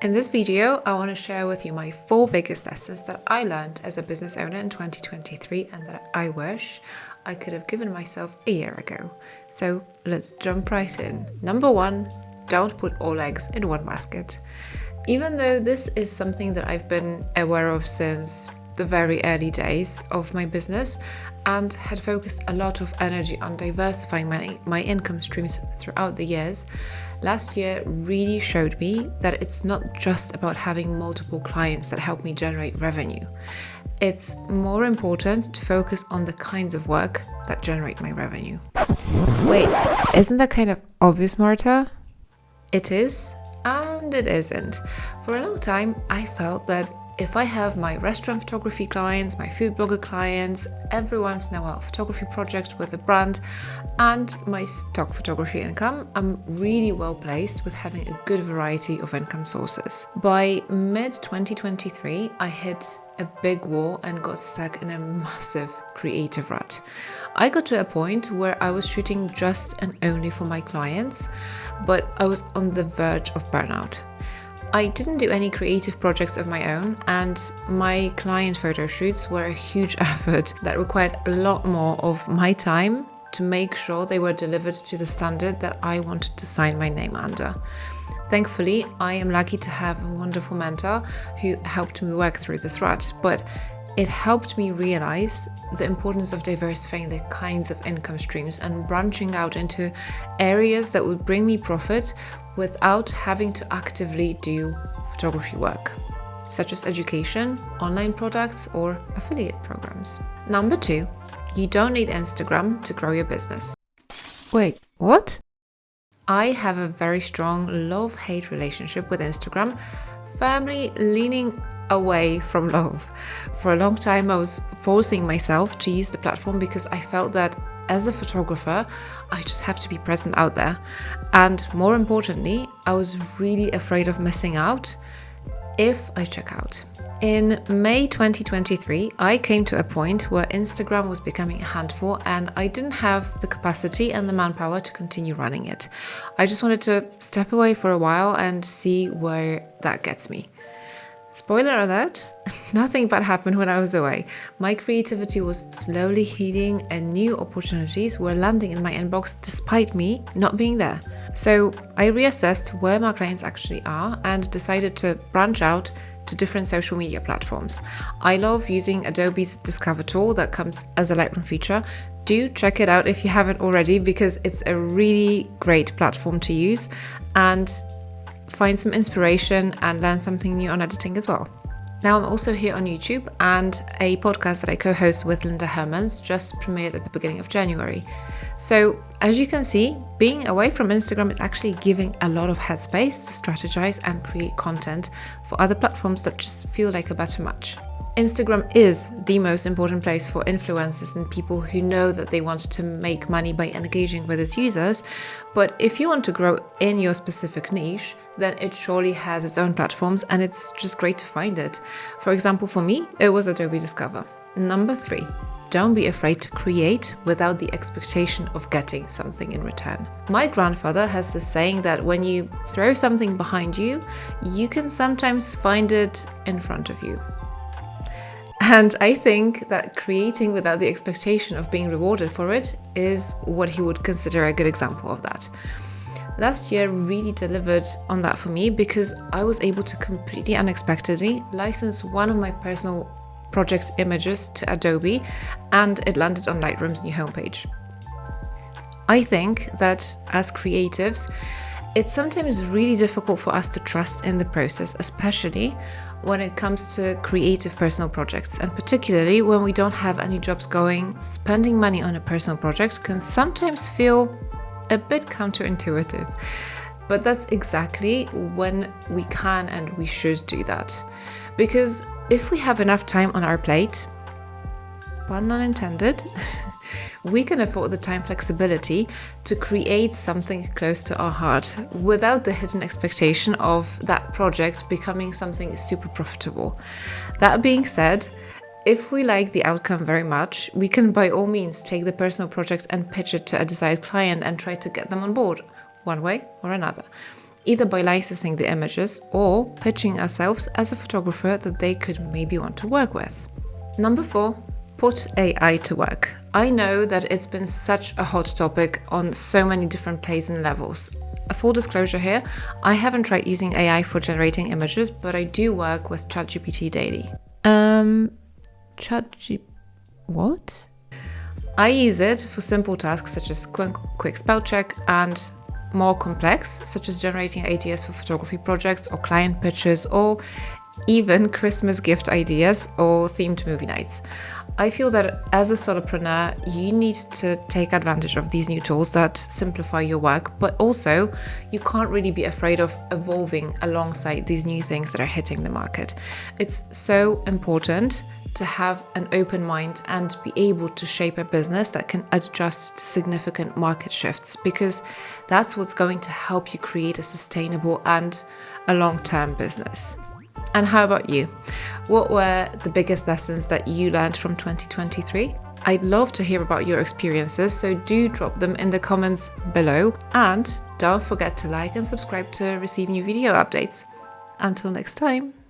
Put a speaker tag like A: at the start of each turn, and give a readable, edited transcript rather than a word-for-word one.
A: In this video, I want to share with you my 4 biggest lessons that I learned as a business owner in 2023 and that I wish I could have given myself a year ago. So let's jump right in. Number 1, don't put all eggs in one basket. Even though this is something that I've been aware of since the very early days of my business and had focused a lot of energy on diversifying my income streams throughout the years, last year really showed me that it's not just about having multiple clients that help me generate revenue. It's more important to focus on the kinds of work that generate my revenue. Wait, isn't that kind of obvious, Marta? It is, and it isn't. For a long time, I felt that if I have my restaurant photography clients, my food blogger clients, every once in a while a photography project with a brand, and my stock photography income, I'm really well placed with having a good variety of income sources. By mid-2023, I hit a big wall and got stuck in a massive creative rut. I got to a point where I was shooting just and only for my clients, but I was on the verge of burnout. I didn't do any creative projects of my own, and my client photo shoots were a huge effort that required a lot more of my time to make sure they were delivered to the standard that I wanted to sign my name under. Thankfully, I am lucky to have a wonderful mentor who helped me work through this rut, but it helped me realize the importance of diversifying the kinds of income streams and branching out into areas that would bring me profit without having to actively do photography work, such as education, online products, or affiliate programs. Number 2, you don't need Instagram to grow your business.
B: Wait, what?
A: I have a very strong love-hate relationship with Instagram, firmly leaning away from love. For a long time, I was forcing myself to use the platform because I felt that as a photographer, I just have to be present out there. And more importantly, I was really afraid of missing out if I check out. In May 2023, I came to a point where Instagram was becoming a handful and I didn't have the capacity and the manpower to continue running it. I just wanted to step away for a while and see where that gets me. Spoiler alert, nothing bad happened when I was away. My creativity was slowly healing and new opportunities were landing in my inbox despite me not being there. So I reassessed where my clients actually are and decided to branch out to different social media platforms. I love using Adobe's Discover tool that comes as a Lightroom feature. Do check it out if you haven't already because it's a really great platform to use and find some inspiration and learn something new on editing as well. Now I'm also here on YouTube, and a podcast that I co-host with Linda Hermans just premiered at the beginning of January. So as you can see, being away from Instagram is actually giving a lot of headspace to strategize and create content for other platforms that just feel like a better match. Instagram is the most important place for influencers and people who know that they want to make money by engaging with its users. But if you want to grow in your specific niche, then it surely has its own platforms and it's just great to find it. For example, for me, it was Adobe Discover. Number 3, don't be afraid to create without the expectation of getting something in return. My grandfather has this saying that when you throw something behind you, you can sometimes find it in front of you. And I think that creating without the expectation of being rewarded for it is what he would consider a good example of that. Last year really delivered on that for me because I was able to completely unexpectedly license one of my personal project images to Adobe and it landed on Lightroom's new homepage. I think that as creatives, it's sometimes really difficult for us to trust in the process, especially when it comes to creative personal projects, and particularly when we don't have any jobs going. Spending money on a personal project can sometimes feel a bit counterintuitive, but that's exactly when we can and we should do that. Because if we have enough time on our plate, pun not intended, we can afford the time flexibility to create something close to our heart without the hidden expectation of that project becoming something super profitable. That being said, if we like the outcome very much, we can by all means take the personal project and pitch it to a desired client and try to get them on board one way or another. either by licensing the images or pitching ourselves as a photographer that they could maybe want to work with. Number 4, put AI to work. I know that it's been such a hot topic on so many different places and levels. A full disclosure here, I haven't tried using AI for generating images, but I do work with ChatGPT daily.
B: What?
A: I use it for simple tasks such as quick spell check and more complex, such as generating ideas for photography projects or client pitches or even Christmas gift ideas or themed movie nights. I feel that as a solopreneur, you need to take advantage of these new tools that simplify your work, but also you can't really be afraid of evolving alongside these new things that are hitting the market. It's so important to have an open mind and be able to shape a business that can adjust to significant market shifts, because that's what's going to help you create a sustainable and a long-term business. And how about you? What were the biggest lessons that you learned from 2023? I'd love to hear about your experiences, so do drop them in the comments below. And don't forget to like and subscribe to receive new video updates. Until next time.